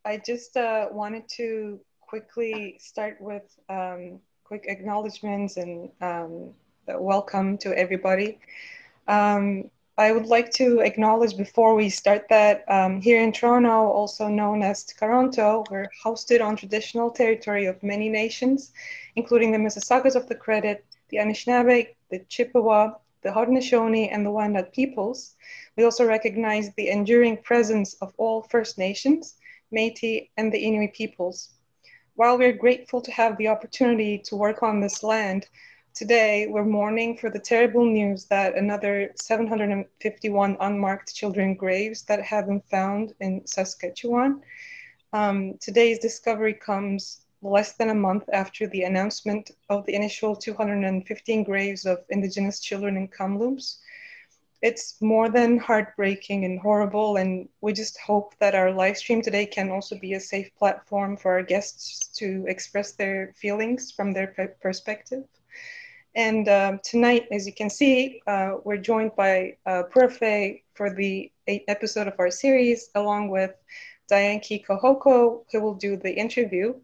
I just wanted to quickly start with quick acknowledgements and welcome to everybody. Um, I would like to acknowledge before we start that here in Toronto, also known as Toronto, we're hosted on traditional territory of many nations, including the Mississaugas of the Credit, the Anishinaabe, the Chippewa, the Haudenosaunee, and the Wendat peoples. We also recognize the enduring presence of all First Nations, Métis, and the Inuit peoples. While we're grateful to have the opportunity to work on this land, today we're mourning for the terrible news that another 751 unmarked children graves that have been found in Saskatchewan. Today's discovery comes less than a month after the announcement of the initial 215 graves of Indigenous children in Kamloops. It's more than heartbreaking and horrible, and we just hope that our live stream today can also be a safe platform for our guests to express their feelings from their perspective. And tonight, as you can see, we're joined by Pura Fé for the 8th episode of our series, along with Diane Keye-Kohoko, who will do the interview.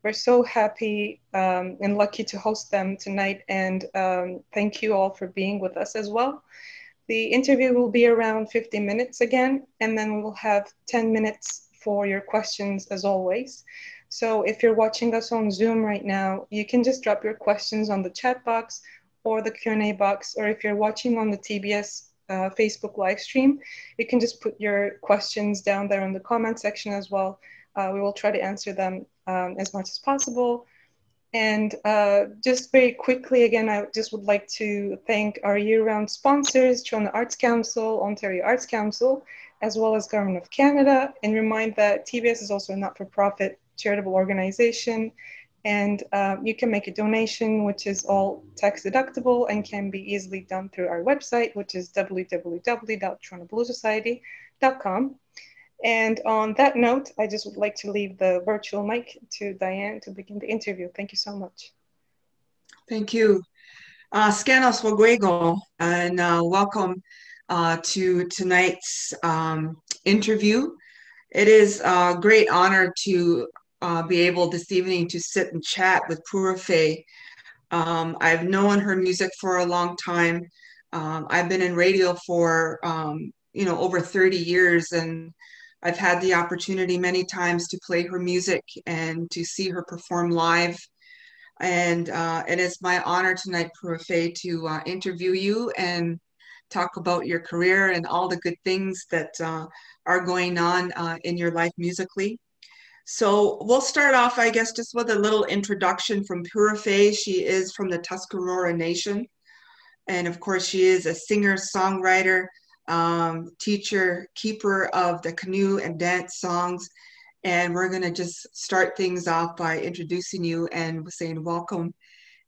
We're so happy and lucky to host them tonight, and thank you all for being with us as well. The interview will be around 50 minutes again, and then we will have 10 minutes for your questions as always. So if you're watching us on Zoom right now, you can just drop your questions on the chat box or the Q&A box, or if you're watching on the TBS Facebook live stream, you can just put your questions down there in the comment section as well. We will try to answer them as much as possible. And just very quickly, again, I just would like to thank our year-round sponsors, Toronto Arts Council, Ontario Arts Council, as well as Government of Canada, and remind that TBS is also a not-for-profit charitable organization, and you can make a donation, which is all tax-deductible and can be easily done through our website, which is www.torontobluesociety.com. And on that note, I just would like to leave the virtual mic to Diane to begin the interview. Thank you so much. Thank you. Scanos Waguego, and welcome to tonight's interview. It is a great honor to be able this evening to sit and chat with Pura Fé. I've known her music for a long time. I've been in radio for over 30 years, and I've had the opportunity many times to play her music and to see her perform live. And it's my honor tonight, Pura Fé, to interview you and talk about your career and all the good things that are going on in your life musically. So we'll start off, I guess, just with a little introduction from Pura Fé. She is from the Tuscarora Nation. And of course, she is a singer, songwriter, teacher, keeper of the canoe and dance songs. And we're going to just start things off by introducing you and saying welcome,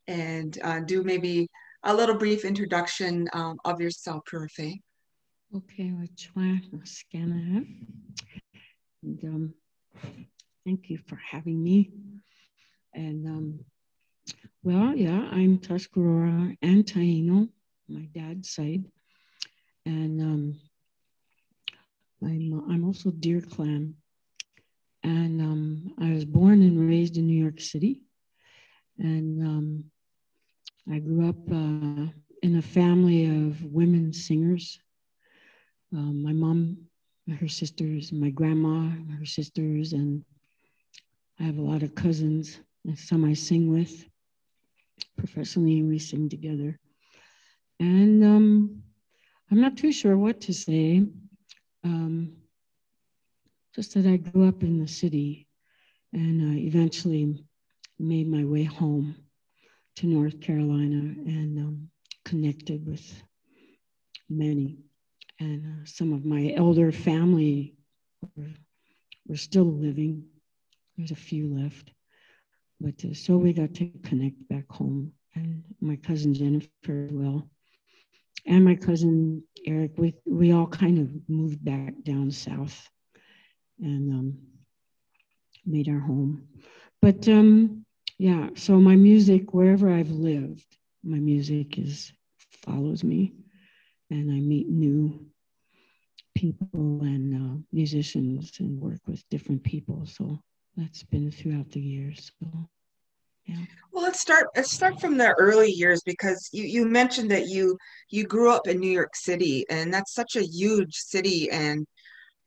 and do maybe a little brief introduction of yourself, Pura Fé. Okay, and thank you for having me. And well, yeah, I'm Tuscarora and Taino, my dad's side. And I'm also Deer Clan. And I was born and raised in New York City. And I grew up in a family of women singers. My mom, her sisters, my grandma, her sisters, and I have a lot of cousins, and some I sing with. Professionally, we sing together. And I'm not too sure what to say. Just that I grew up in the city and eventually made my way home to North Carolina and connected with many. And some of my elder family were still living. There's a few left. But so we got to connect back home. And my cousin Jennifer as well. And my cousin Eric, we all kind of moved back down south and made our home. But yeah, so my music, wherever I've lived, my music follows me, and I meet new people and musicians and work with different people. So that's been throughout the years. So, yeah. Well, let's start from the early years, because you mentioned that you grew up in New York City, and that's such a huge city, and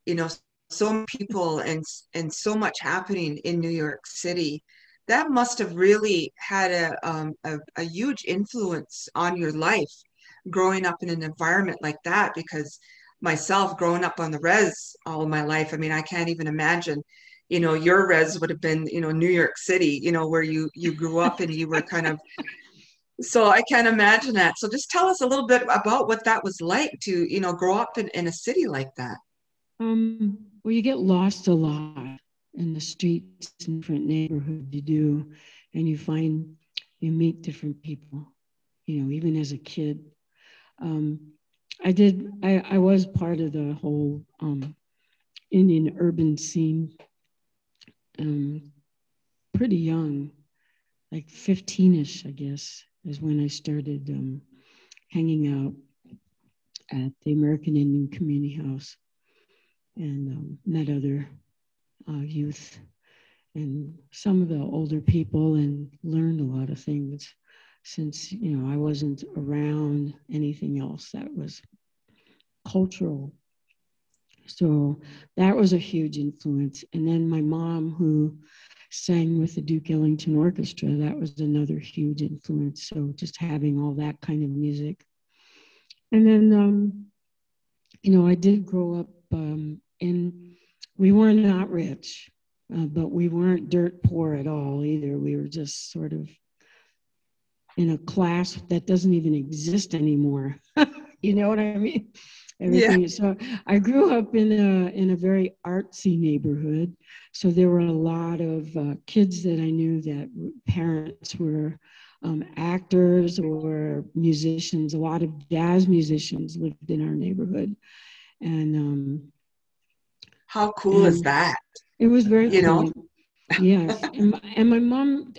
you know, so many people and so much happening in New York City. That must have really had a huge influence on your life growing up in an environment like that, because myself growing up on the res all my life, I mean, I can't even imagine, your res would have been, New York City, where you grew up and you were kind of, so I can't imagine that. So just tell us a little bit about what that was like to, grow up in a city like that. Well, you get lost a lot in the streets in different neighborhoods you do, and you meet different people, even as a kid. I was part of the whole Indian urban scene pretty young, like 15-ish, I guess, is when I started hanging out at the American Indian Community House and met other youth and some of the older people and learned a lot of things since, I wasn't around anything else that was cultural. So that was a huge influence. And then my mom, who sang with the Duke Ellington Orchestra, that was another huge influence. So just having all that kind of music. And then, I did grow up we were not rich, but we weren't dirt poor at all either. We were just sort of in a class that doesn't even exist anymore. You know what I mean? Everything. Yeah. So I grew up in a very artsy neighborhood. So there were a lot of kids that I knew that parents were actors or musicians. A lot of jazz musicians lived in our neighborhood. And how cool is that? It was very cool. Yes. And my mom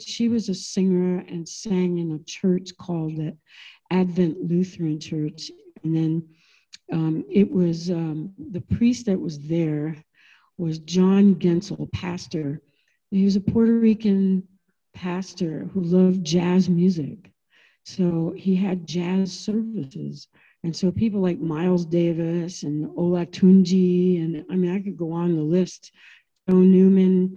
she was a singer and sang in a church called the Advent Lutheran Church. And then it was the priest that was there was John Gensel, pastor. He was a Puerto Rican pastor who loved jazz music. So he had jazz services. And so people like Miles Davis and Olatunji, and I mean, I could go on the list, Joe Newman.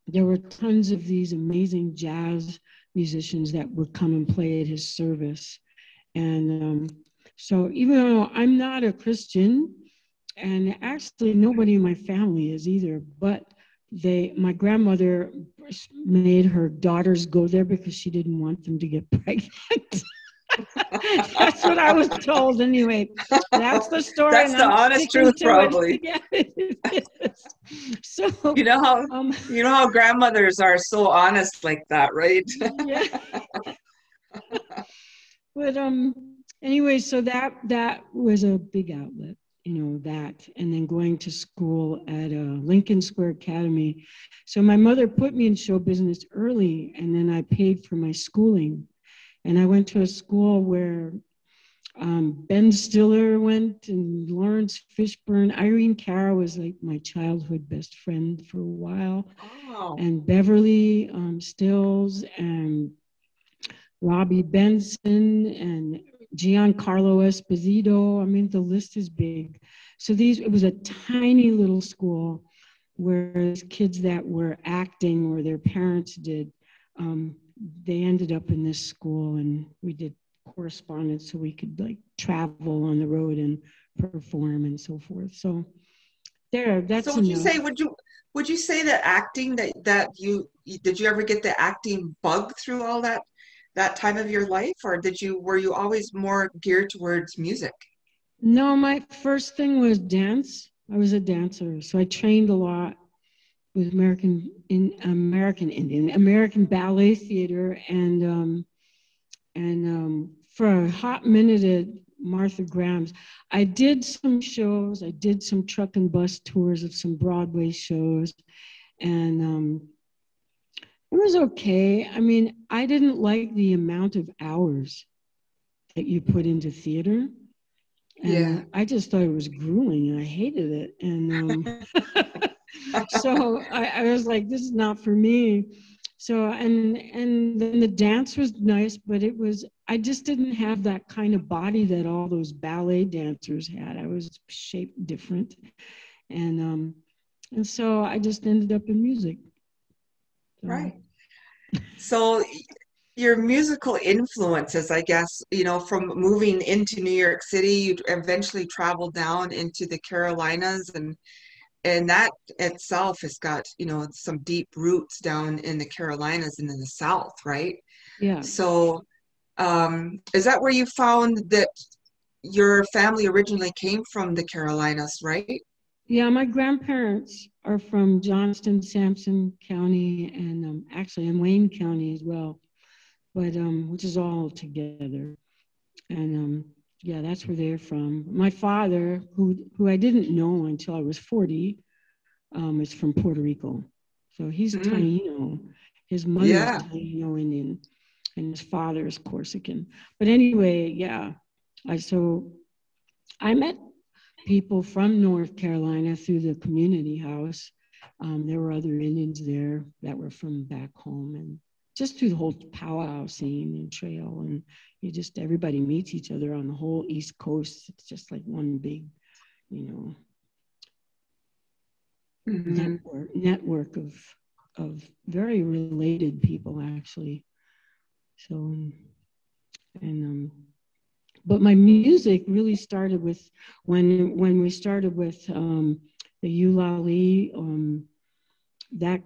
There were tons of these amazing jazz musicians that would come and play at his service. And so even though I'm not a Christian, and actually nobody in my family is either, but my grandmother made her daughters go there because she didn't want them to get pregnant. That's what I was told anyway. That's the story. That's the honest truth, probably. Yeah, it is. So you know how grandmothers are so honest like that, right? Yeah. But anyway, so that was a big outlet, that, and then going to school at Lincoln Square Academy. So my mother put me in show business early, and then I paid for my schooling. And I went to a school where Ben Stiller went and Lawrence Fishburne. Irene Cara was like my childhood best friend for a while. Oh. And Beverly Stills and Robbie Benson and Giancarlo Esposito. I mean, the list is big. So it was a tiny little school where kids that were acting or their parents did, they ended up in this school, and we did correspondence so we could like travel on the road and perform and so forth. So that's so would you say that acting that you did you ever get the acting bug through all that time of your life, or were you always more geared towards music? No, my first thing was dance. I was a dancer, so I trained a lot with American Ballet Theater, and for a hot minute at Martha Graham's, I did some shows. I did some truck and bus tours of some Broadway shows, and it was okay. I mean, I didn't like the amount of hours that you put into theater. And I just thought it was grueling and I hated it. And so I was like, this is not for me. So, and then the dance was nice, but I just didn't have that kind of body that all those ballet dancers had. I was shaped different. And so I just ended up in music. So. Right. So your musical influences, I guess, from moving into New York City, you eventually traveled down into the Carolinas, and that itself has got, some deep roots down in the Carolinas and in the South, right? Yeah. So is that where you found that your family originally came from, the Carolinas, right? Yeah, my grandparents are from Johnston, Sampson County, and actually in Wayne County as well, but which is all together. And yeah, that's where they're from. My father, who I didn't know until I was 40, is from Puerto Rico. So he's Taino. His mother's Taino Indian, and his father is Corsican. But anyway, yeah, I met people from North Carolina through the community house. There were other Indians there that were from back home, and just through the whole powwow scene and trail, and everybody meets each other on the whole East Coast. It's just like one big, network of very related people, actually. So, and but my music really started with when we started with the Eulalie. That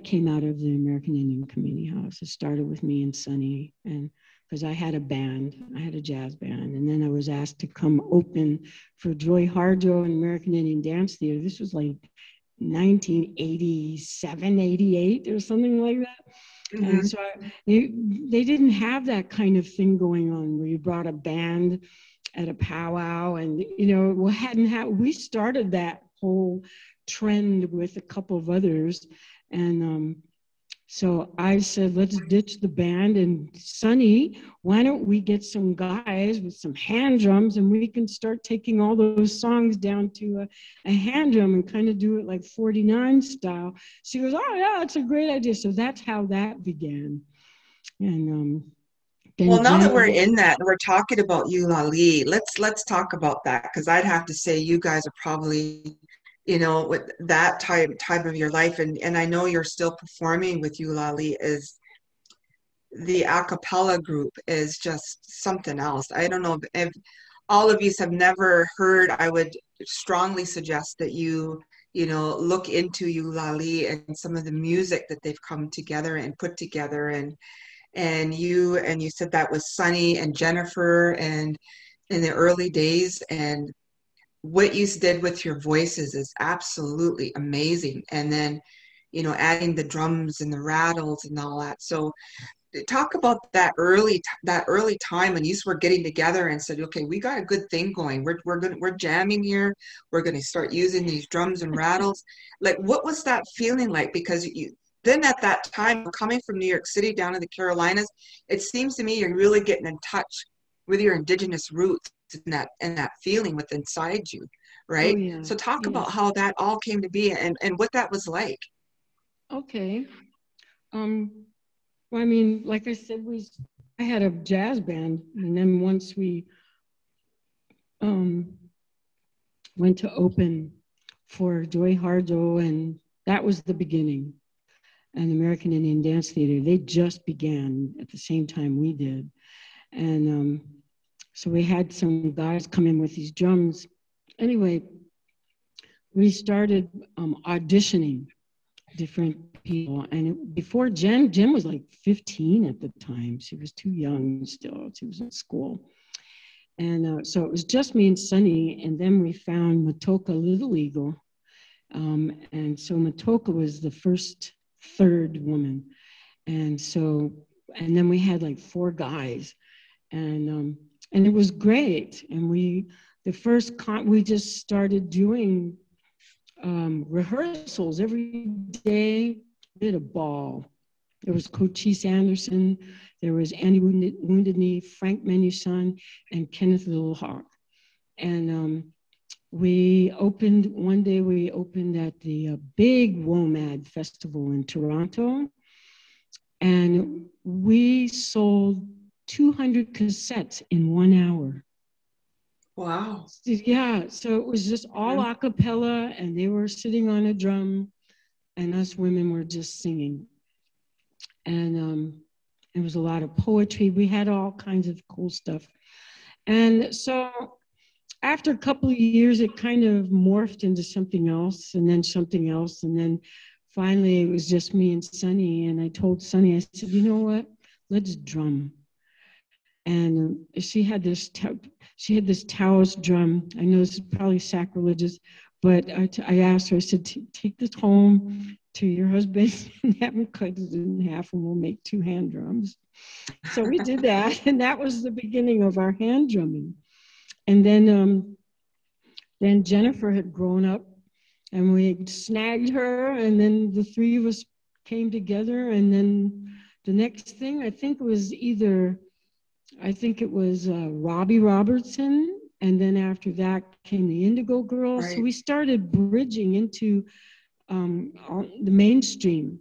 came out of the American Indian Community House. It started with me and Sonny, and because I had a jazz band, and then I was asked to come open for Joy Harjo and American Indian Dance Theater. This was like 1987, 88 or something like that. Mm-hmm. And so they didn't have that kind of thing going on where you brought a band at a powwow, and we started that whole trend with a couple of others, and so I said, let's ditch the band, and Sonny, why don't we get some guys with some hand drums, and we can start taking all those songs down to a hand drum and kind of do it like 49 style. She goes, oh yeah, it's a great idea. So that's how that began. And well, now that we're in that, we're talking about Eulalie, let's talk about that, because I'd have to say you guys are probably, with that time of your life, and I know you're still performing with Eulalie, is the a cappella group is just something else. I don't know if all of you have never heard. I would strongly suggest that you look into Eulalie and some of the music that they've come together and put together, and you said that was Sonny and Jennifer and in the early days, and what you did with your voices is absolutely amazing. And then, adding the drums and the rattles and all that. So talk about that early time when you were getting together and said, okay, we got a good thing going. We're jamming here. We're going to start using these drums and rattles. Like, what was that feeling like? Because then at that time, coming from New York City down to the Carolinas, it seems to me you're really getting in touch with your Indigenous roots and that feeling within inside you, right? Oh, yeah. So talk about how that all came to be and what that was like. Okay. Well, I mean, like I said, I had a jazz band, and then once we went to open for Joy Harjo, and that was the beginning. And American Indian Dance Theater, they just began at the same time we did. And so we had some guys come in with these drums. Anyway, we started auditioning different people. And before Jen was like 15 at the time. She was too young still. She was in school. And so it was just me and Sonny. And then we found Matoka Little Eagle. And so Matoka was the first third woman. And then we had like 4 guys. And it was great. And we just started doing rehearsals every day. We had a ball. There was Cochise Anderson. There was Annie Wounded Knee, Frank Menuson, and Kenneth Little Hawk. And one day we opened at the big WOMAD festival in Toronto, and we sold 200 cassettes in 1 hour. Wow. Yeah, so it was just all a cappella, and they were sitting on a drum, and us women were just singing. And it was a lot of poetry. We had all kinds of cool stuff. And so after a couple of years, it kind of morphed into something else, and then something else. And then finally, it was just me and Sunny. And I told Sunny, I said, you know what? Let's drum. And she had this Taoist drum. I know this is probably sacrilegious, but I asked her, I said, take this home to your husband and have him cut it in half, and we'll make 2 hand drums. So we did that, and that was the beginning of our hand drumming. And then Jennifer had grown up, and we snagged her, and then the 3 of us came together. And then the next thing, I think it was Robbie Robertson, and then after that came the Indigo Girls. Right. So we started bridging into the mainstream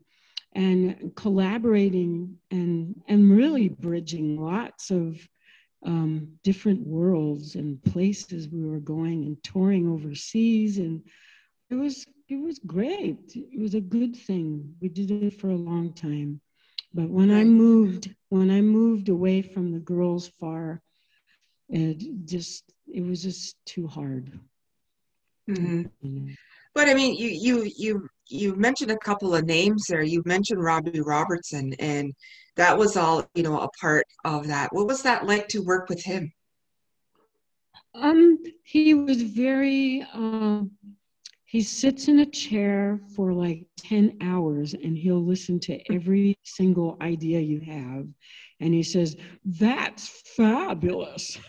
and collaborating and really bridging lots of different worlds and places we were going, and touring overseas. And it was great. It was a good thing. We did it for a long time. But when I moved away from the girls far, it was just too hard. Mm-hmm. You know? But I mean, you mentioned a couple of names there. You mentioned Robbie Robertson, and that was all, a part of that. What was that like to work with him? He was very. He sits in a chair for like 10 hours, and he'll listen to every single idea you have. And he says, "That's fabulous."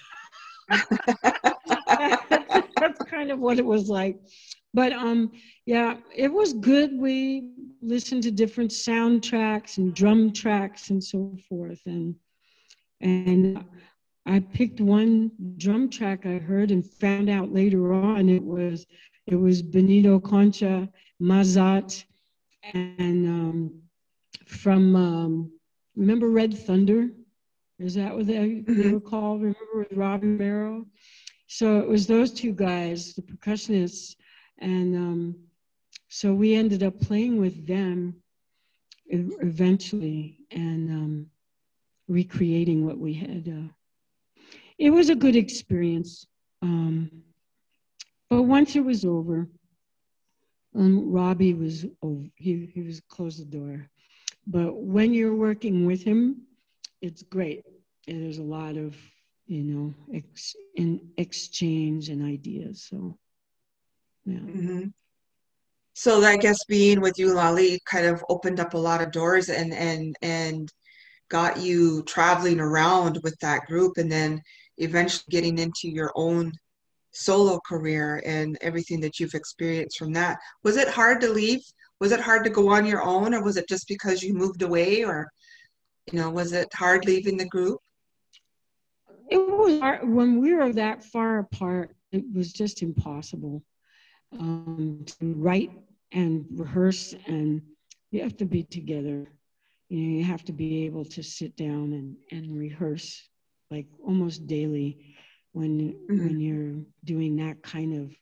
That's kind of what it was like. But yeah, it was good. We listened to different soundtracks and drum tracks and so forth. And I picked one drum track I heard and found out later on it was Benito Concha, Mazat, and from, remember Red Thunder? Is that what they were called? Remember with Robbie Merrill? So it was those 2 guys, the percussionists, and so we ended up playing with them eventually and recreating what we had. It was a good experience. But once it was over, Robbie was over. He was closed the door. But when you're working with him, it's great. And there's a lot of, exchange and ideas. So, yeah. Mm-hmm. So I guess being with you, Lali, kind of opened up a lot of doors and got you traveling around with that group, and then eventually getting into your own solo career and everything that you've experienced from that. Was it hard to leave? Was it hard to go on your own, or was it just because you moved away, or, was it hard leaving the group? It was hard. When we were that far apart, it was just impossible to write and rehearse, and you have to be together. You have to be able to sit down and rehearse like almost daily when you're doing that kind of,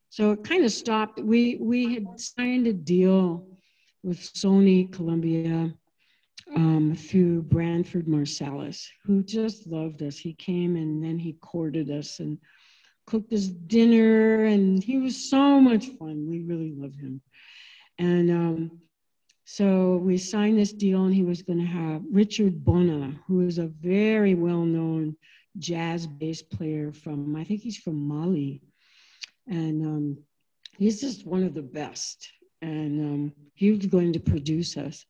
So it kind of stopped. We had signed a deal with Sony Columbia through Branford Marsalis, who just loved us. He came and then he courted us and cooked us dinner, and he was so much fun. We really loved him. And so we signed this deal, and he was going to have Richard Bona, who is a very well-known jazz bass player from, I think he's from Mali. And he's just one of the best. And he was going to produce us.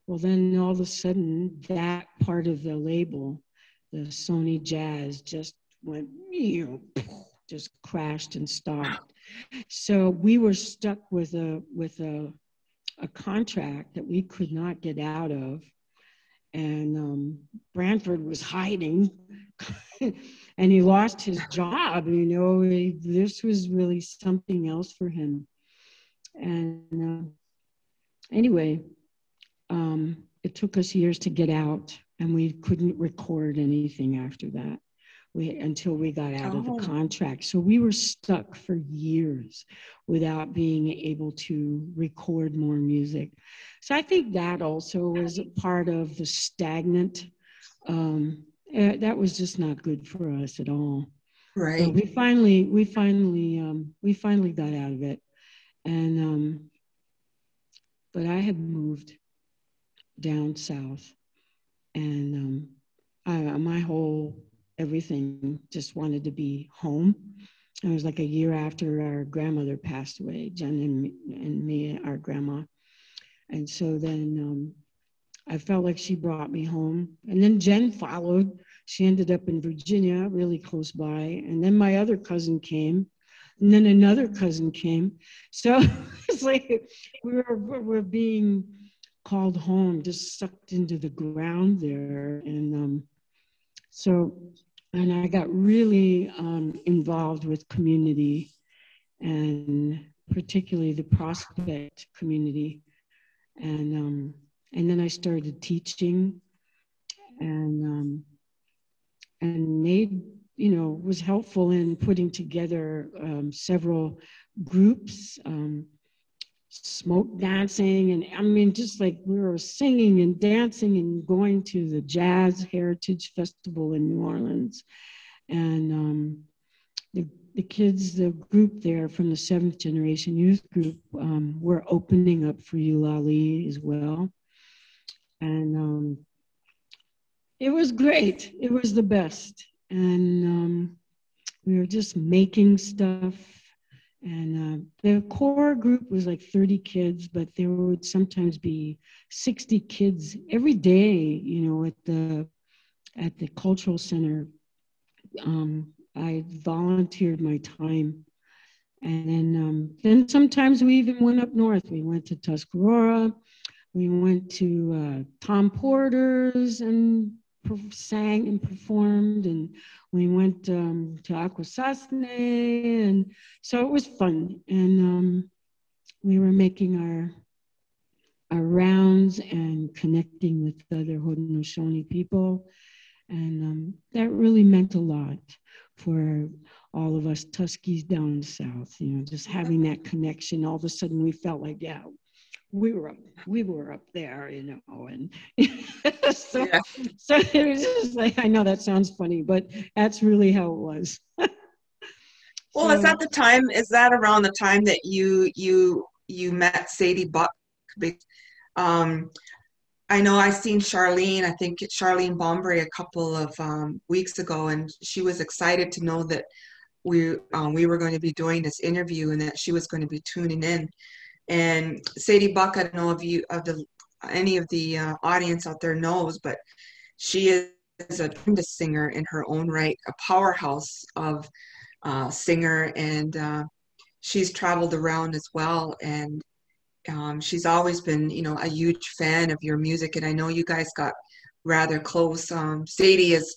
Well, then all of a sudden, that part of the label, the Sony Jazz, just went, just crashed and stopped. So we were stuck with a contract that we could not get out of. And Branford was hiding And he lost his job, you know. This was really something else for him. And anyway, it took us years to get out, and we couldn't record anything after that. Until we got out of the contract. So we were stuck for years without being able to record more music. So I think that also was a part of the stagnant. That was just not good for us at all. Right. So we finally got out of it. And but I had moved down south, and my whole everything just wanted to be home. It was like a year after our grandmother passed away, Jen and me, our grandma. And so then I felt like she brought me home. And then Jen followed. She ended up in Virginia, really close by. And then my other cousin came. And then another cousin came. So it's like we were being called home, just sucked into the ground there. And and I got really involved with community, and particularly the Prospect community. And then I started teaching, and made, was helpful in putting together several groups, smoke dancing, and I mean, just like we were singing and dancing and going to the Jazz Heritage Festival in New Orleans. And the kids, the group there from the 7th Generation Youth Group, were opening up for Eulalie as well. And it was great. It was the best. And we were just making stuff. And the core group was like 30 kids, but there would sometimes be 60 kids every day, at the cultural center. I volunteered my time. And then sometimes we even went up north. We went to Tuscarora. We went to Tom Porter's and sang and performed, and we went to Akwesasne, and so it was fun. And we were making our rounds and connecting with other Haudenosaunee people, and that really meant a lot for all of us Tuskies down south. Just having that connection. All of a sudden, we felt like, yeah, we were up there, and so it was just like, I know that sounds funny, but that's really how it was. Well, is that around the time that you met Sadie Buck? I know I seen Charlene, I think Charlene Bombray a couple of weeks ago, and she was excited to know that we were going to be doing this interview and that she was going to be tuning in. And Sadie Buck, I don't know if any of the audience out there knows, but she is a tremendous singer in her own right, a powerhouse of singer, and she's traveled around as well. And she's always been, a huge fan of your music, and I know you guys got rather close. Sadie's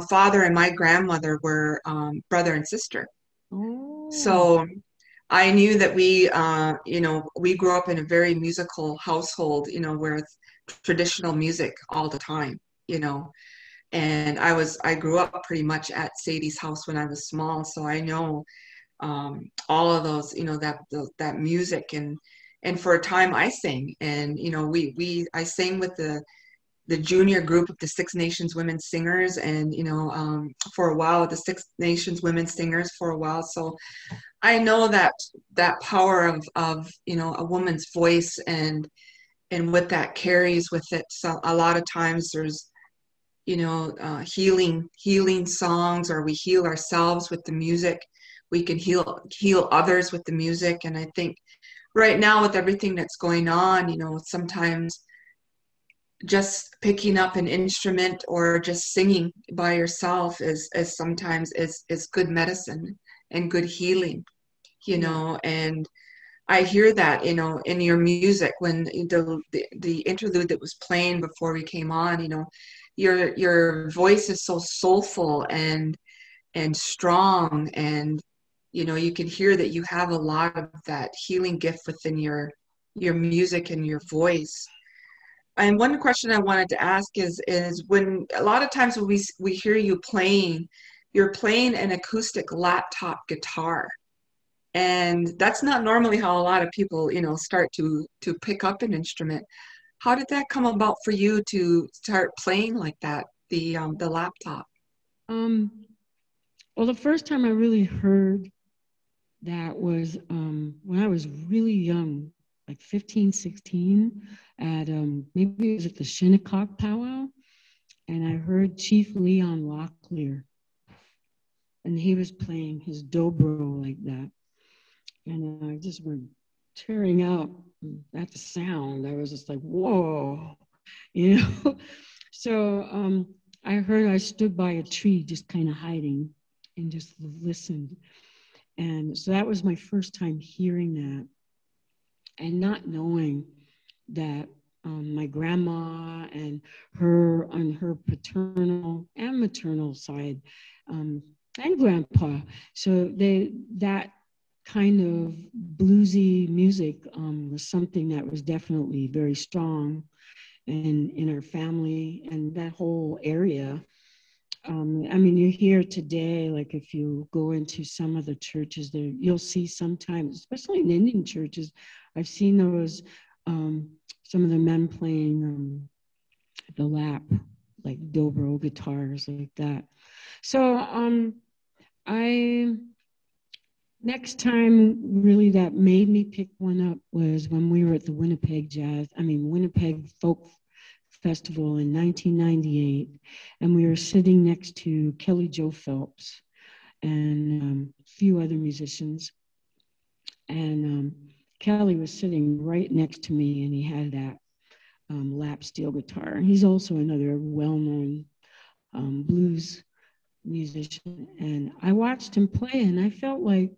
father and my grandmother were brother and sister. Oh. So I knew that we grew up in a very musical household, with traditional music all the time, and I grew up pretty much at Sadie's house when I was small. So I know all of those, that music, and for a time I sang, and, I sang with the junior group of the Six Nations Women Singers, and, for a while, the Six Nations Women Singers for a while. So I know that power of a woman's voice and what that carries with it. So a lot of times there's, healing songs, or we heal ourselves with the music. We can heal others with the music. And I think right now with everything that's going on, sometimes just picking up an instrument or just singing by yourself is sometimes is good medicine and good healing, and I hear that, in your music when the interlude that was playing before we came on, your voice is so soulful and strong, and you can hear that you have a lot of that healing gift within your music and your voice. And one question I wanted to ask is when a lot of times when we hear you playing, you're playing an acoustic laptop guitar. And that's not normally how a lot of people, start to pick up an instrument. How did that come about for you to start playing like that, the laptop? Well, the first time I really heard that was when I was really young, like 15, 16, at maybe it was at the Shinnecock powwow, and I heard Chief Leon Locklear, and he was playing his dobro like that, and I just went tearing up at the sound. I was just like, whoa, you know. So I stood by a tree, just kind of hiding, and just listened. And so that was my first time hearing that, and not knowing that my grandma and her on her paternal and maternal side, and grandpa, so that kind of bluesy music was something that was definitely very strong in our family and that whole area. I mean, you hear today, like if you go into some of the churches there, you'll see sometimes, especially in Indian churches, I've seen those, some of the men playing the lap, like dobro guitars like that. So next time really that made me pick one up was when we were at the Winnipeg Folk Festival in 1998, and we were sitting next to Kelly Joe Phelps and a few other musicians, and Kelly was sitting right next to me, and he had that lap steel guitar. He's also another well-known blues musician, and I watched him play, and I felt like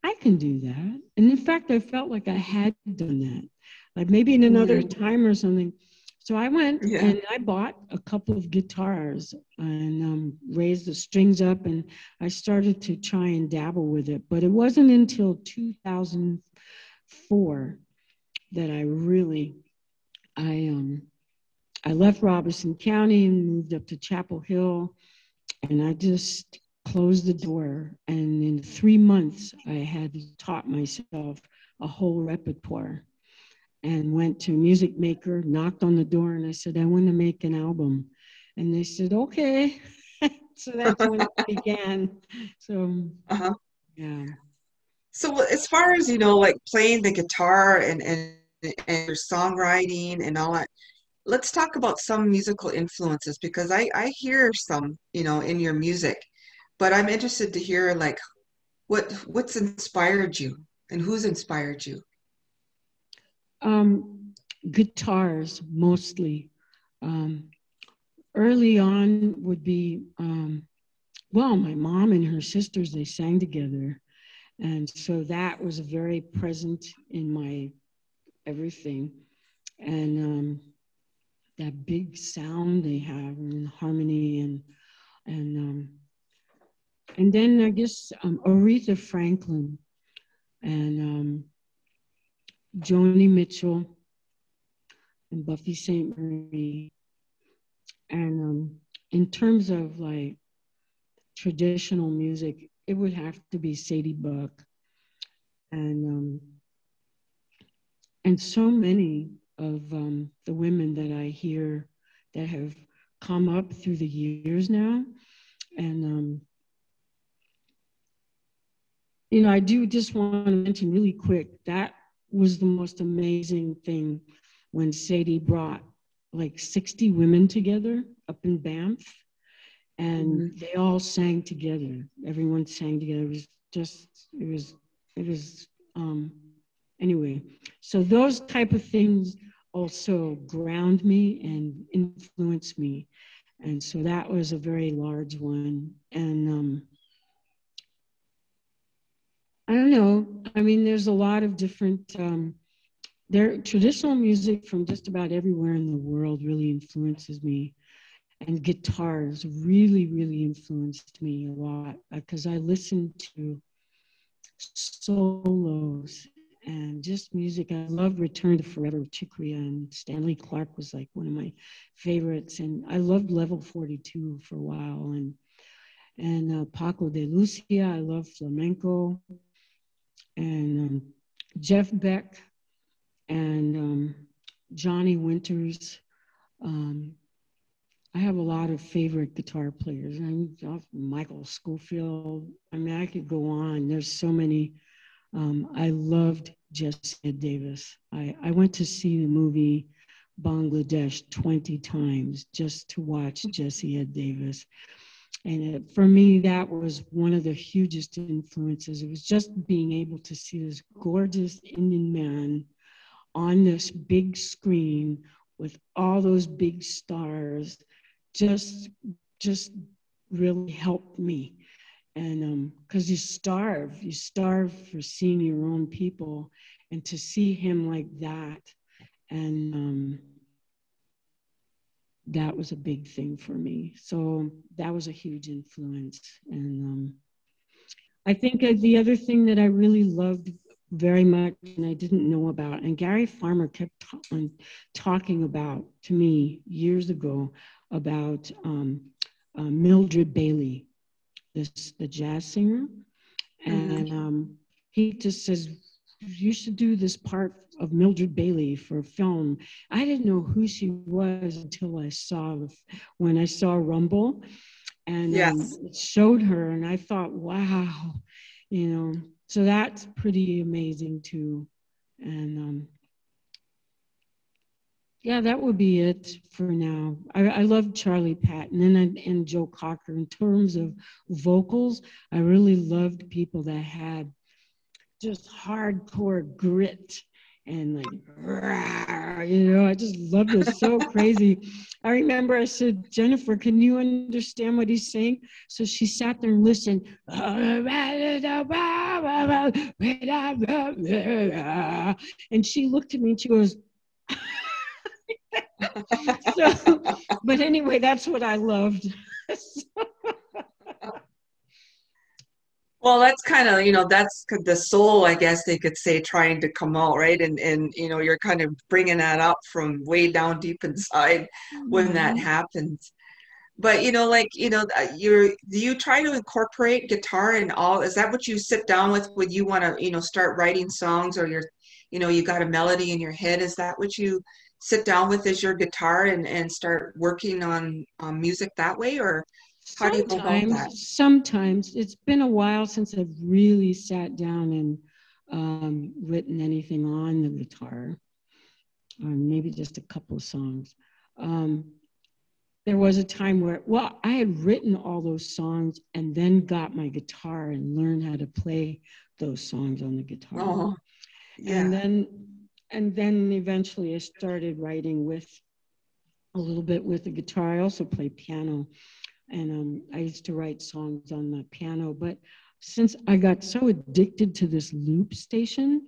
I can do that. And in fact, I felt like I had done that, like maybe in another time or something. So I went and I bought a couple of guitars and raised the strings up, and I started to try and dabble with it. But it wasn't until 2004 that I left Robertson County and moved up to Chapel Hill, and I just closed the door. And in 3 months, I had taught myself a whole repertoire. And went to a music maker, knocked on the door, and I said, I want to make an album. And they said, okay. So that's when it began. So, yeah. So as far as, like playing the guitar and your songwriting and all that, let's talk about some musical influences, because I hear some, in your music, but I'm interested to hear like what's inspired you and who's inspired you. Guitars mostly. Early on would be, well, my mom and her sisters, they sang together. And so that was very present in my everything. And that big sound they have and harmony and then I guess Aretha Franklin and Joni Mitchell and Buffy St. Marie. And in terms of like traditional music, it would have to be Sadie Buck. And so many of the women that I hear that have come up through the years now. And, I do just want to mention really quick, that was the most amazing thing when Sadie brought like 60 women together up in Banff, and they all sang together. Everyone sang together. Anyway, so those type of things also ground me and influence me. And so that was a very large one. And I don't know, I mean, there's a lot of different, traditional music from just about everywhere in the world really influences me. and guitars really, really influenced me a lot because I listened to solos and just music. I loved Return to Forever of Chicoria, and Stanley Clarke was like one of my favorites. And I loved Level 42 for a while, and Paco de Lucia. I love flamenco, and Jeff Beck, and Johnny Winters. I have a lot of favorite guitar players. Michael Scofield. I mean, I could go on. There's so many. I loved Jesse Ed Davis. I went to see the movie Bangladesh 20 times just to watch Jesse Ed Davis. And for me, that was one of the hugest influences. It was just being able to see this gorgeous Indian man on this big screen with all those big stars just really helped me. And because you starve for seeing your own people, and to see him like that, and that was a big thing for me. So that was a huge influence. And I think the other thing that I really loved very much, and I didn't know about, and Gary Farmer kept talking about to me years ago about Mildred Bailey, the jazz singer. And he just says, you should do this part of Mildred Bailey for a film. I didn't know who she was until when I saw Rumble, and it showed her, and I thought, wow, so that's pretty amazing too. And yeah, that would be it for now. I love Charlie Patton and Joe Cocker. In terms of vocals, I really loved people that had just hardcore grit and I just loved it. So crazy. I remember I said, Jennifer, can you understand what he's saying? So she sat there and listened. And she looked at me and she goes, but anyway, that's what I loved. Well, that's kind of, that's the soul, I guess they could say, trying to come out, right? And you're kind of bringing that up from way down deep inside when that happens. But, do you try to incorporate guitar in all? Is that what you sit down with when you want to, start writing songs, or you got a melody in your head? Is that what you sit down with, is your guitar and start working on music that way? Or how do you go about that? Sometimes. It's been a while since I've really sat down and written anything on the guitar, or maybe just a couple of songs. There was a time where, I had written all those songs and then got my guitar and learned how to play those songs on the guitar. Oh, yeah. And then eventually I started writing with a little bit with the guitar. I also play piano. And I used to write songs on the piano, but since I got so addicted to this loop station,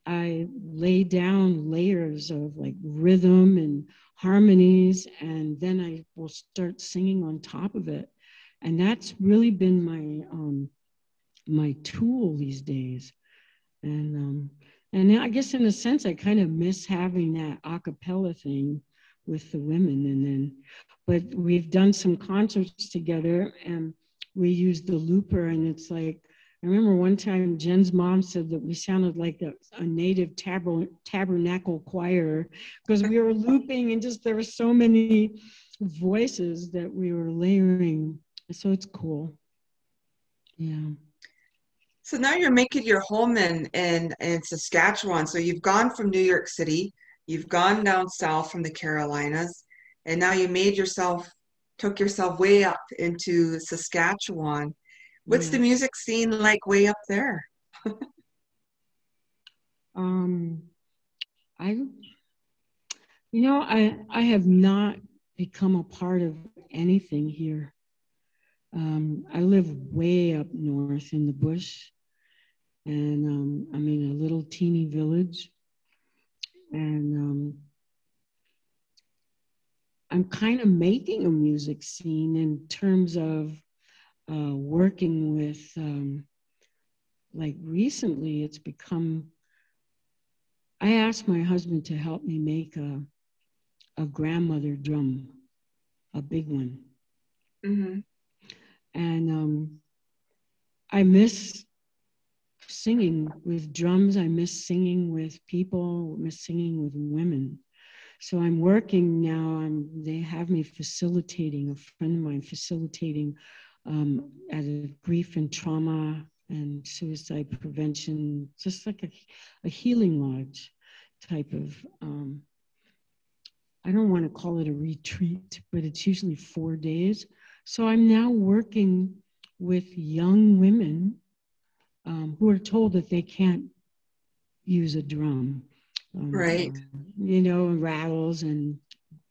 I lay down layers of like rhythm and harmonies, and then I will start singing on top of it. And that's really been my tool these days. And I guess in a sense, I kind of miss having that a cappella thing with the women. But we've done some concerts together and we used the looper, and it's like, I remember one time Jen's mom said that we sounded like a native tabernacle choir because we were looping, and just there were so many voices that we were layering. So it's cool. Yeah. So now you're making your home in Saskatchewan. So you've gone from New York City, you've gone down south from the Carolinas, and now you took yourself way up into Saskatchewan. What's the music scene like way up there? I have not become a part of anything here. I live way up north in the bush, and I'm in a little teeny village, and I'm kind of making a music scene in terms of working with, like recently it's become, I asked my husband to help me make a grandmother drum, a big one. Mm-hmm. And I miss singing with drums. I miss singing with people, miss singing with women. So I'm working now, they have me facilitating, a friend of mine facilitating at a grief and trauma and suicide prevention, just like a healing lodge type of, I don't want to call it a retreat, but it's usually 4 days. So I'm now working with young women who are told that they can't use a drum. Right. You know, rattles and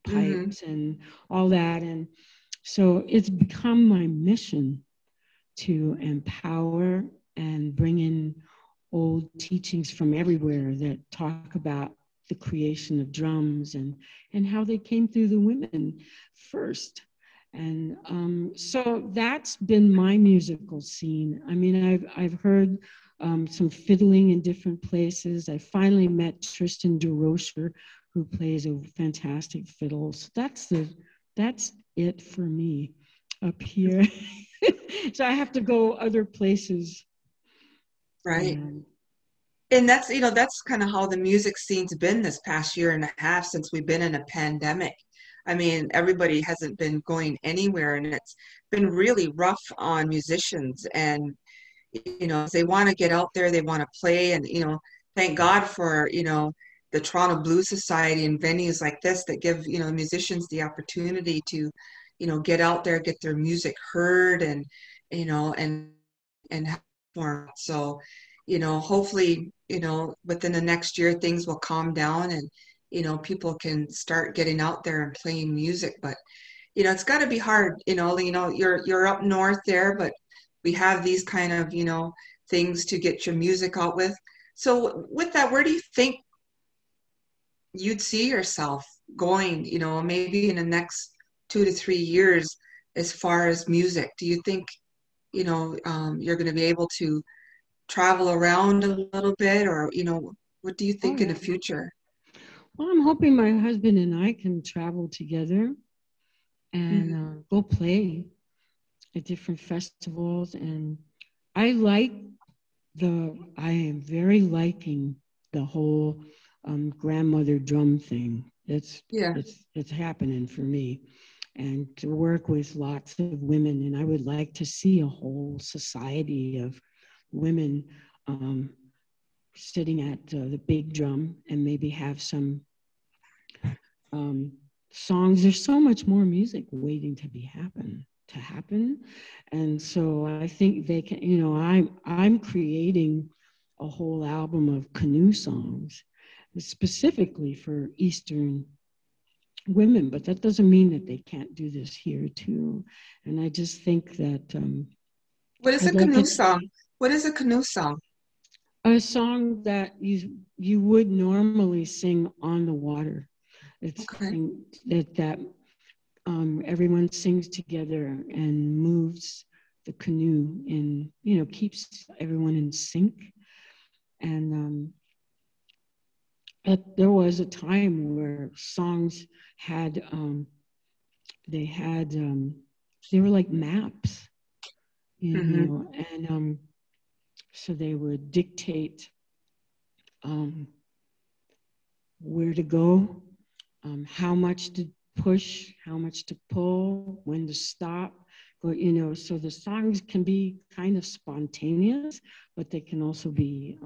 pipes and all that. And so it's become my mission to empower and bring in old teachings from everywhere that talk about the creation of drums and how they came through the women first. And so that's been my musical scene. I mean, I've heard some fiddling in different places. I finally met Tristan DeRocher, who plays a fantastic fiddle. So that's it for me up here. So I have to go other places. Right. And that's, you know, that's kind of how the music scene's been this past year and a half since we've been in a pandemic. I mean, everybody hasn't been going anywhere, and it's been really rough on musicians. And, you know, they want to get out there, they want to play, and, you know, thank God for, you know, the Toronto Blues Society and venues like this that give, you know, musicians the opportunity to, you know, get out there, get their music heard, and, you know, and have perform. So, you know, hopefully, you know, within the next year, things will calm down and, you know, people can start getting out there and playing music. But, you know, it's got to be hard, you know, you're up north there, but we have these kind of, you know, things to get your music out with. So with that, where do you think you'd see yourself going, you know, maybe in the next 2 to 3 years as far as music? Do you think, you know, you're going to be able to travel around a little bit, or, you know, what do you think in the future? Well, I'm hoping my husband and I can travel together and go play at different festivals. And I am very liking the whole grandmother drum thing. It's happening for me. And to work with lots of women, and I would like to see a whole society of women sitting at the big drum and maybe have some songs. There's so much more music waiting to happen. And so I think they can, you know, I'm creating a whole album of canoe songs specifically for Eastern women, but that doesn't mean that they can't do this here too. And I just think that what is a canoe song? What is a canoe song? A song that you would normally sing on the water. It's that everyone sings together and moves the canoe and, you know, keeps everyone in sync. And there was a time where songs had they were like maps, you know, and so they would dictate where to go, how much to push, how much to pull, when to stop. But, you know, so the songs can be kind of spontaneous, but they can also be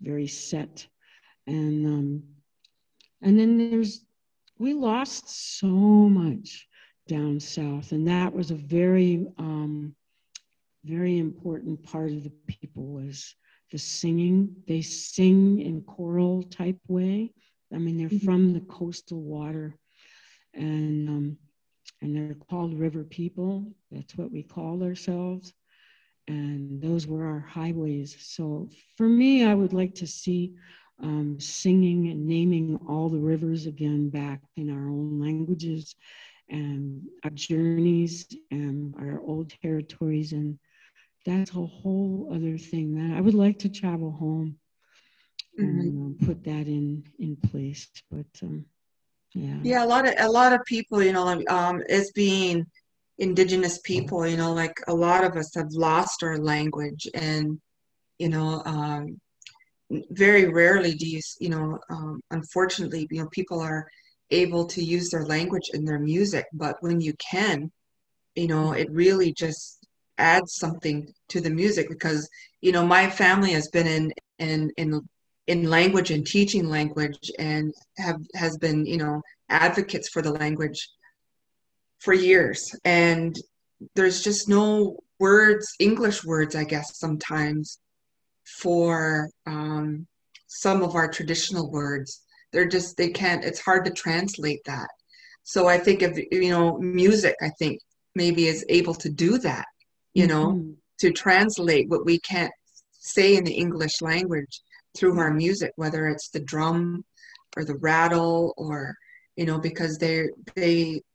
very set. And then we lost so much down south, and that was a very, very important part of the people was the singing. They sing in choral type way. I mean, they're from the coastal water, and they're called river people. That's what we call ourselves. And those were our highways. So for me, I would like to see singing and naming all the rivers again back in our own languages and our journeys and our old territories. And that's a whole other thing that I would like to travel home and put that in place. But yeah, a lot of people, you know, as being Indigenous people, you know, like a lot of us have lost our language, and you know, very rarely do you, you know, unfortunately, you know, people are able to use their language in their music, but when you can, you know, it really just adds something to the music because, you know, my family has been in language and teaching language and has been, you know, advocates for the language for years. And there's just no words, English words, I guess, sometimes for some of our traditional words. They can't, it's hard to translate that. So I think if, you know, music, I think maybe is able to do that, you know, to translate what we can't say in the English language through our music, whether it's the drum or the rattle or, you know, because they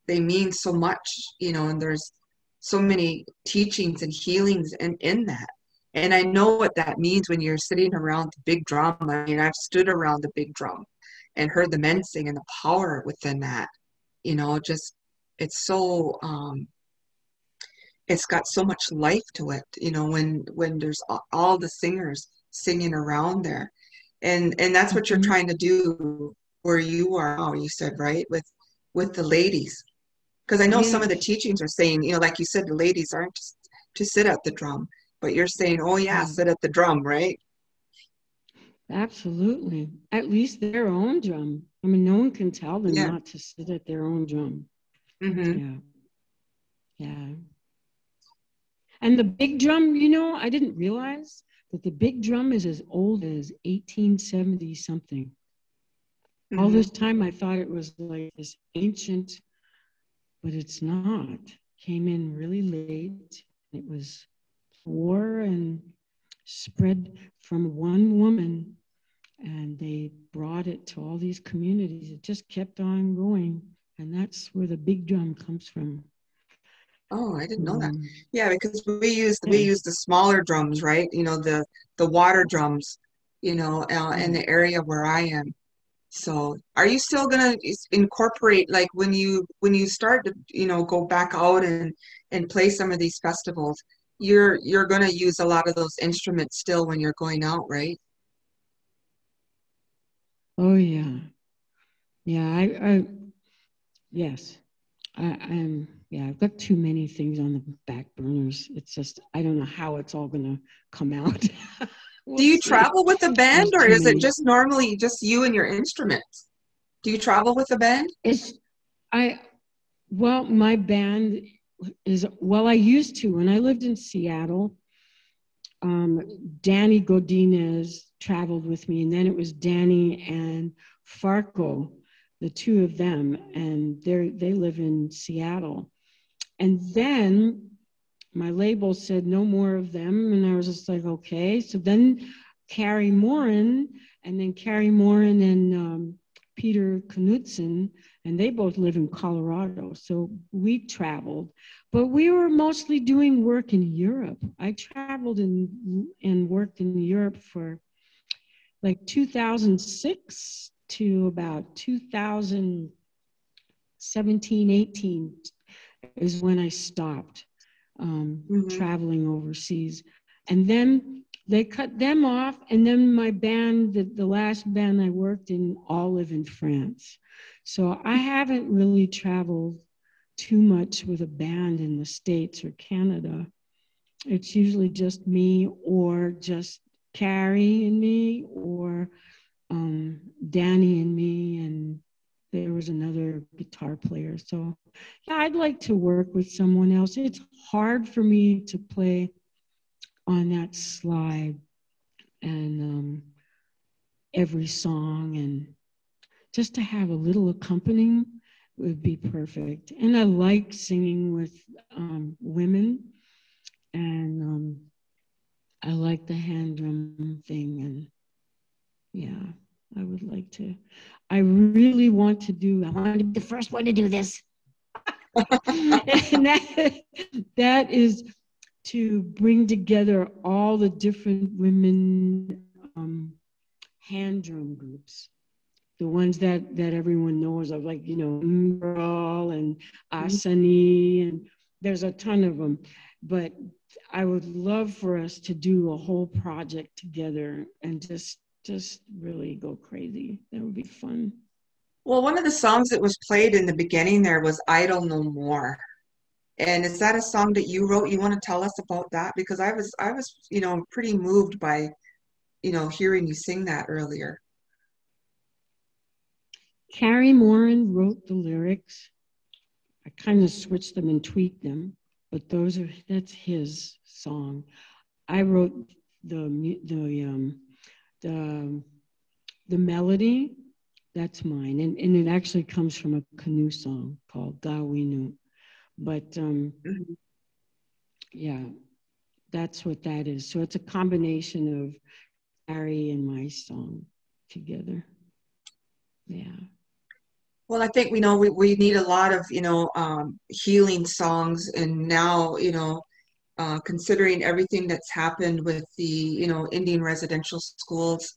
mean so much, you know, and there's so many teachings and healings in that. And I know what that means when you're sitting around the big drum. I mean, I've stood around the big drum and heard the men sing and the power within that, you know, just, it's so, it's got so much life to it, you know, when there's all the singers singing around there. And that's what you're trying to do where you are now, you said, right? With the ladies. Because I know some of the teachings are saying, you know, like you said, the ladies aren't to sit at the drum, but you're saying, oh yeah, sit at the drum, right? Absolutely. At least their own drum. I mean, no one can tell them not to sit at their own drum. Yeah. And the big drum, you know, I didn't realize that the big drum is as old as 1870 something. All this time I thought it was like this ancient, but it's not. Came in really late. It was war and spread from one woman, and they brought it to all these communities. It just kept on going, and that's where the big drum comes from. Oh, I didn't know that. Yeah, because we use the smaller drums, right? You know, the water drums, you know, in the area where I am. So, are you still gonna incorporate, like when you start to, you know, go back out and play some of these festivals, you're gonna use a lot of those instruments still when you're going out, right? Oh yeah, yeah. Yes. I've got too many things on the back burners. It's just, I don't know how it's all going to come out. Do you travel with a band, or is it just normally just you and your instruments? Do you travel with a band? My band I used to. When I lived in Seattle, Danny Godinez traveled with me, and then it was Danny and Farco, the two of them, and they live in Seattle. And then my label said no more of them, and I was just like, okay. So then Carrie Morin and Peter Knudsen, and they both live in Colorado. So we traveled, but we were mostly doing work in Europe. I traveled and worked in Europe for like 2006 to about 2017, 18 is when I stopped traveling overseas. And then they cut them off. And then my band, the last band I worked in, all live in France. So I haven't really traveled too much with a band in the States or Canada. It's usually just me, or just Carrie and me, or Danny and me, and there was another guitar player. So yeah, I'd like to work with someone else. It's hard for me to play on that slide and every song, and just to have a little accompanying would be perfect. And I like singing with women, and I like the hand drum thing, and yeah. I would like to, I really want to do, I want to be the first one to do this. And that is to bring together all the different women hand drum groups. The ones that everyone knows of, like, you know, Umbral and Asani, and there's a ton of them. But I would love for us to do a whole project together and just really go crazy. That would be fun. Well, one of the songs that was played in the beginning there was Idle No More. And is that a song that you wrote? You want to tell us about that? Because I was, you know, pretty moved by, you know, hearing you sing that earlier. Carrie Morin wrote the lyrics. I kind of switched them and tweaked them, but that's his song. I wrote the melody. That's mine, and it actually comes from a canoe song called Gawinu. But yeah, that's what that is. So it's a combination of Carrie and my song together. Yeah. Well, I think we know we need a lot of, you know, healing songs. And now, you know, considering everything that's happened with the, you know, Indian residential schools,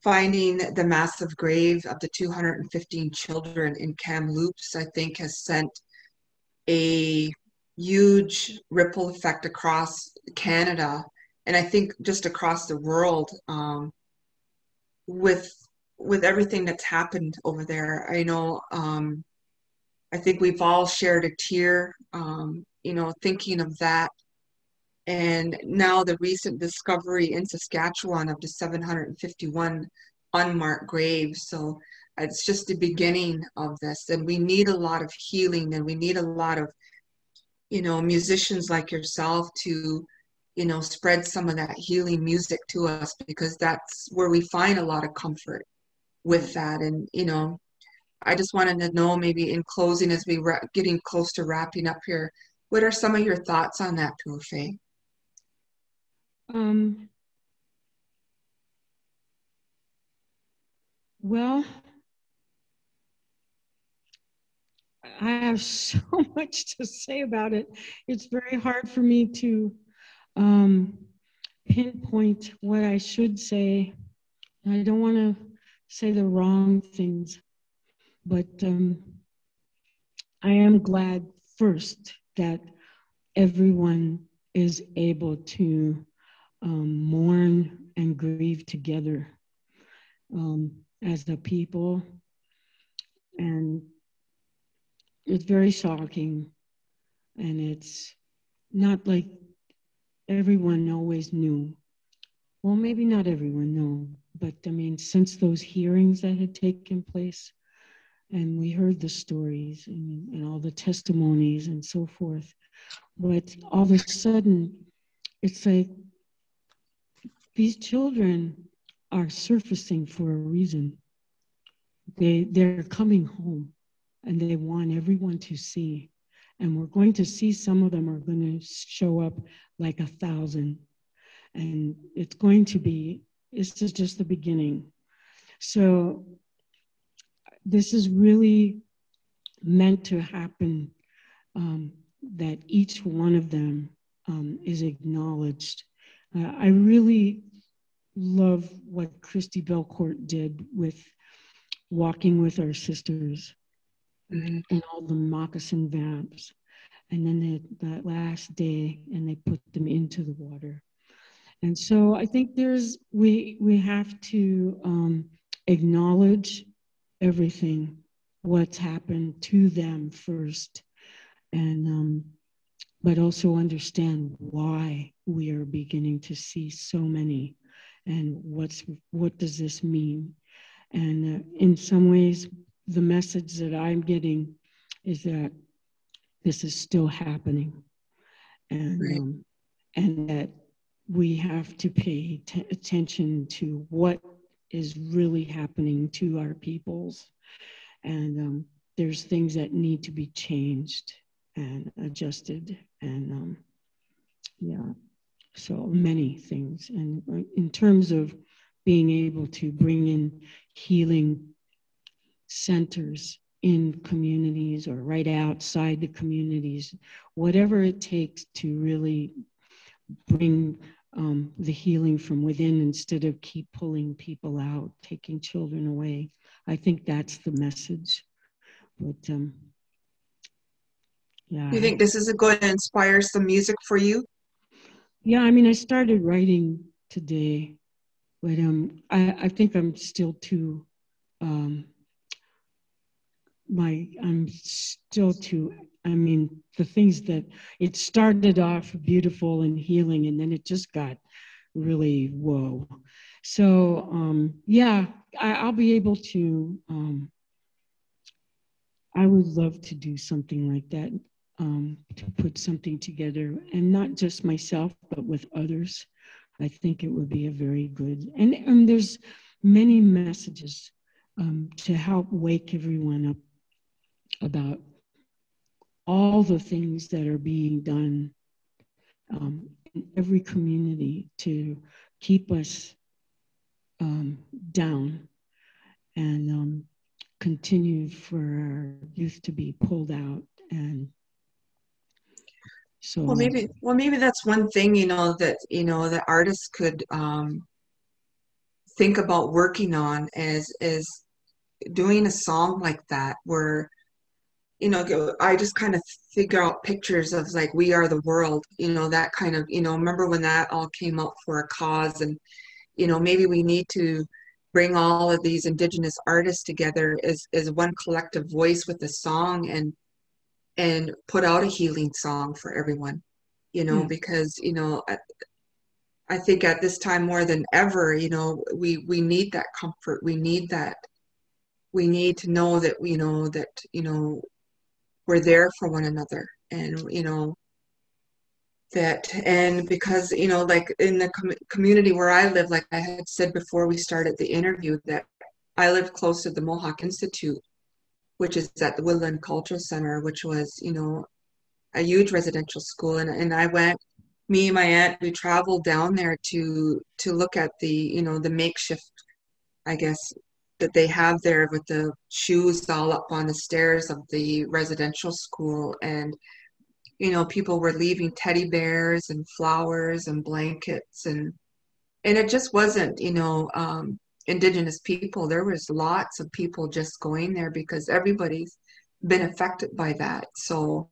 finding the massive grave of the 215 children in Kamloops, I think has sent a huge ripple effect across Canada, and I think just across the world, with everything that's happened over there. I know, I think we've all shared a tear, you know, thinking of that. And now the recent discovery in Saskatchewan of the 751 unmarked graves. So it's just the beginning of this. And we need a lot of healing, and we need a lot of, you know, musicians like yourself to, you know, spread some of that healing music to us, because that's where we find a lot of comfort with that. And, you know, I just wanted to know, maybe in closing, as we getting close to wrapping up here, what are some of your thoughts on that, Pura Fé? Well, I have so much to say about it. It's very hard for me to pinpoint what I should say. I don't want to say the wrong things, but I am glad first that everyone is able to mourn and grieve together as a people. And it's very shocking, and it's not like everyone always knew. Well, maybe not everyone knew, but I mean, since those hearings that had taken place, and we heard the stories and all the testimonies and so forth, but all of a sudden, it's like these children are surfacing for a reason. They're coming home, and they want everyone to see. And we're going to see some of them are going to show up like 1,000. And it's going to be, this is just the beginning. So this is really meant to happen, that each one of them is acknowledged. I really love what Christy Belcourt did with walking with our sisters and all the moccasin vamps. And then that last day, and they put them into the water. And so I think we have to acknowledge everything, what's happened to them first, and but also understand why we are beginning to see so many, and what does this mean. And in some ways, the message that I'm getting is that this is still happening, and and that we have to pay attention to what is really happening to our peoples. And there's things that need to be changed and adjusted, and yeah, so many things. And in terms of being able to bring in healing centers in communities or right outside the communities, whatever it takes to really bring the healing from within instead of keep pulling people out, taking children away. I think that's the message. But yeah. You think this is going to inspire some music for you? Yeah, I mean, I started writing today, but I think I'm still too I mean, the things that it started off beautiful and healing, and then it just got really whoa. So yeah, I'll be able to. I would love to do something like that, to put something together, and not just myself, but with others. I think it would be a very good, and there's many messages to help wake everyone up about all the things that are being done in every community to keep us down and continue for our youth to be pulled out. And so maybe that's one thing, that artists could think about working on is doing a song like that where, I just kind of figure out pictures of like We Are the World, that kind of, remember when that all came out for a cause, and maybe we need to bring all of these Indigenous artists together as one collective voice with a song and put out a healing song for everyone, because I think at this time more than ever, we need that comfort. We need to know that we're there for one another, and and because like in the community where I live, like I had said before we started the interview, that I live close to the Mohawk Institute, which is at the Woodland Cultural Center, which was a huge residential school, and I went, me and my aunt, we traveled down there to look at the the makeshift, I guess, that they have there with the shoes all up on the stairs of the residential school. And people were leaving teddy bears and flowers and blankets, and it just wasn't Indigenous people. There was lots of people just going there because everybody's been affected by that. So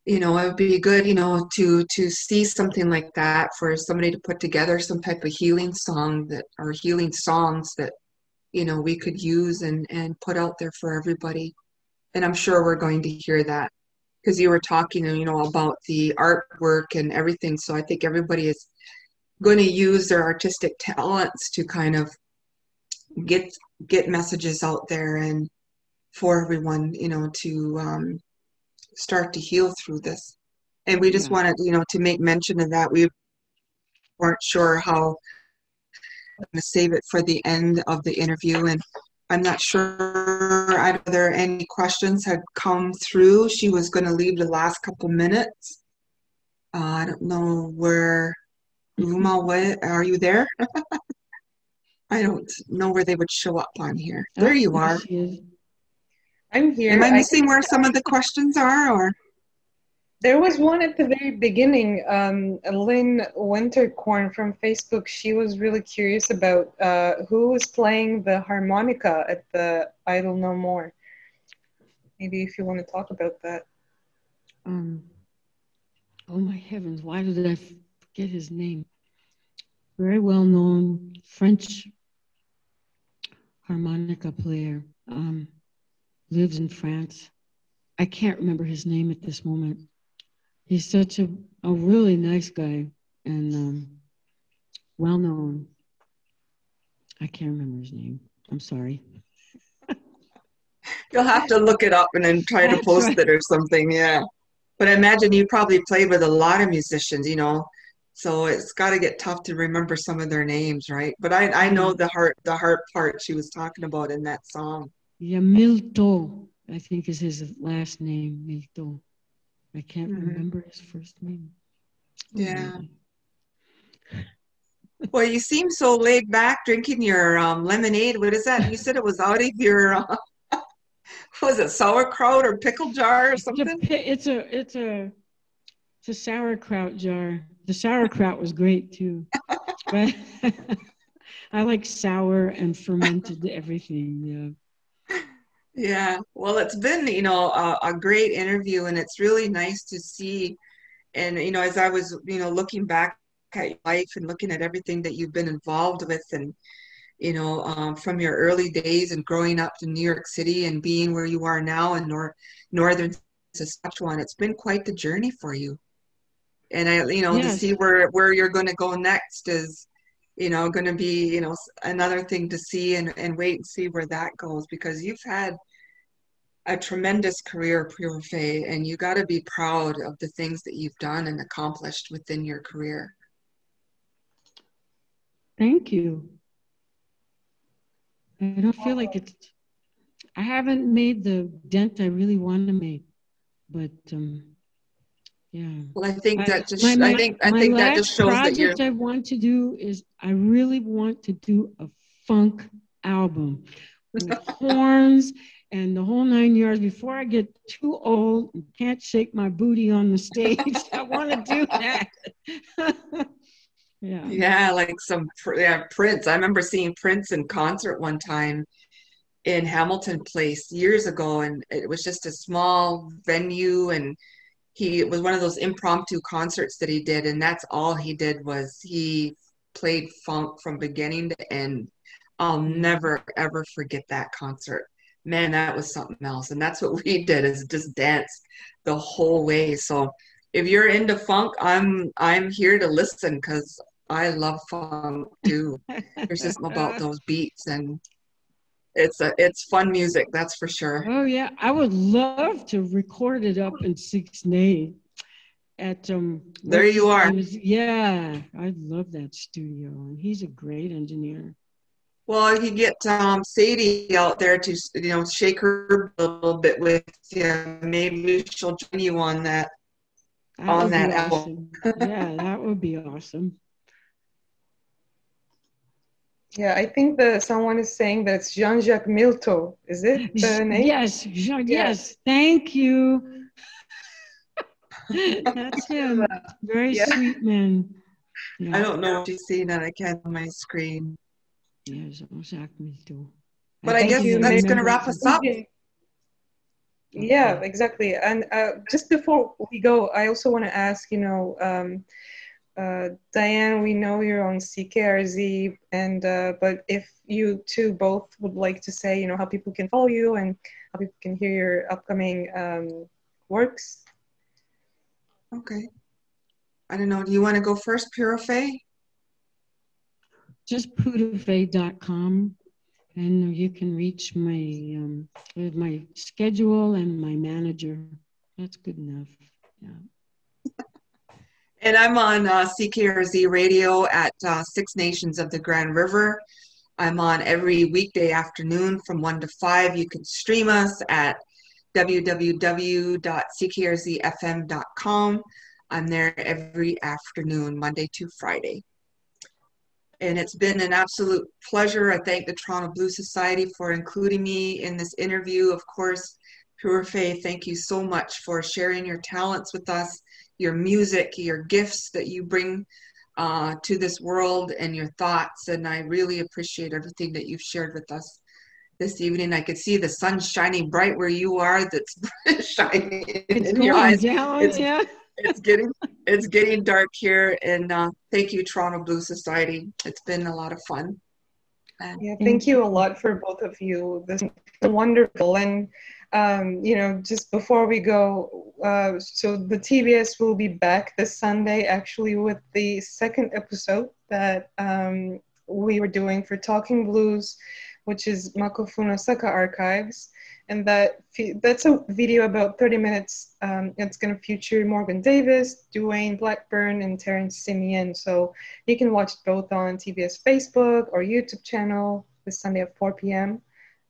it would be good to see something like that, for somebody to put together some type of healing song or healing songs that we could use and put out there for everybody. And I'm sure we're going to hear that, because you were talking, about the artwork and everything. So I think everybody is going to use their artistic talents to kind of get messages out there, and for everyone, to start to heal through this. And we just wanted, to make mention of that. We weren't sure how I'm going to save it for the end of the interview, and I'm not sure whether any questions had come through. She was going to leave the last couple minutes. I don't know where, Uma, are you there? I don't know where they would show up on here. There you are. I'm here. Am I missing where some of the questions are, or? There was one at the very beginning. Lynn Wintercorn from Facebook, she was really curious about who was playing the harmonica at the Idle No More. Maybe if you want to talk about that. Oh my heavens, why did I forget his name? Very well-known French harmonica player, lives in France. I can't remember his name at this moment. He's such a really nice guy and well-known. I can't remember his name. I'm sorry. You'll have to look it up and then try to post it or something, yeah. But I imagine you probably played with a lot of musicians, so it's got to get tough to remember some of their names, right? But I know the harp part she was talking about in that song. Yeah, Milto, I think is his last name, Milto. I can't remember his first name. Yeah. Well, you seem so laid back drinking your lemonade. What is that? You said it was out of your, was it sauerkraut or pickle jar or something? It's a sauerkraut jar. The sauerkraut was great too, but I like sour and fermented everything. Yeah. Yeah. Well, it's been, a great interview, and it's really nice to see. And, as I was, looking back at your life and looking at everything that you've been involved with, and, from your early days and growing up in New York City and being where you are now in northern Saskatchewan, it's been quite the journey for you. And to Yes. see where you're going to go next is, going to be, another thing to see and wait and see where that goes, because you've had a tremendous career, Pura Fé, and you got to be proud of the things that you've done and accomplished within your career. Thank you. I don't feel like I haven't made the dent I really want to make, but yeah. Well, I think that just I think my that just shows that you're. project I want to do is I really want to do a funk album with horns and the whole 9 yards before I get too old and can't shake my booty on the stage. I want to do that. Yeah. Yeah, like Prince. I remember seeing Prince in concert one time in Hamilton Place years ago, and it was just a small venue, and it was one of those impromptu concerts that he did, and that's all he did was he played funk from beginning to end. I'll never ever forget that concert. Man, that was something else. And that's what we did, is just dance the whole way. So if you're into funk, I'm here to listen, because I love funk too. There's just about those beats, and it's fun music, that's for sure. Oh yeah, I would love to record it up in 6 at There you are. Yeah, I'd love that studio, and he's a great engineer. Well, you get Sadie out there to shake her a little bit with you. Maybe she'll join you on that album. Yeah, that would be awesome. Yeah, I think someone is saying that it's Jean-Jacques Milteau. Is it the name? Yes, yes. Thank you. That's him. Very sweet man. Yeah. I don't know if you've seen that. I can't on my screen. Yeah, Jean-Jacques Milteau. But I guess that's going to wrap us up. Yeah, exactly. And just before we go, I also want to ask, Diane, we know you're on CKRZ, and but if you two both would like to say, how people can follow you and how people can hear your upcoming works. Okay. I don't know. Do you want to go first, Pura Fé? Just purafé.com, and you can reach my schedule and my manager. That's good enough. Yeah. And I'm on CKRZ Radio at Six Nations of the Grand River. I'm on every weekday afternoon from 1 to 5. You can stream us at www.ckrzfm.com. I'm there every afternoon, Monday to Friday. And it's been an absolute pleasure. I thank the Toronto Blues Society for including me in this interview. Of course, Pura Fé, thank you so much for sharing your talents with us, your music, your gifts that you bring to this world, and your thoughts. And I really appreciate everything that you've shared with us this evening. I could see the sun shining bright where you are. That's shining in your eyes. It's getting dark here, and thank you, Toronto Blues Society. It's been a lot of fun. Yeah, thank you a lot for both of you. This is wonderful. And just before we go, so the TBS will be back this Sunday, actually, with the second episode that we were doing for Talking Blues, which is Makofuna Saka Archives. And that's a video about 30 minutes. It's going to feature Morgan Davis, Dwayne Blackburn, and Terrence Simeon. So you can watch both on TBS Facebook or YouTube channel this Sunday at 4 p.m.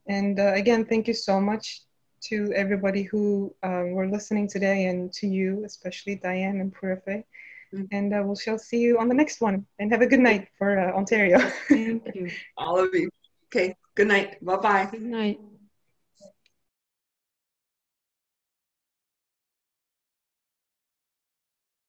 And again, thank you so much to everybody who were listening today, and to you, especially Diane and Pura Fé. And we shall see you on the next one. And have a good night for Ontario. Thank you. All of you. Okay. Good night. Bye-bye. Good night.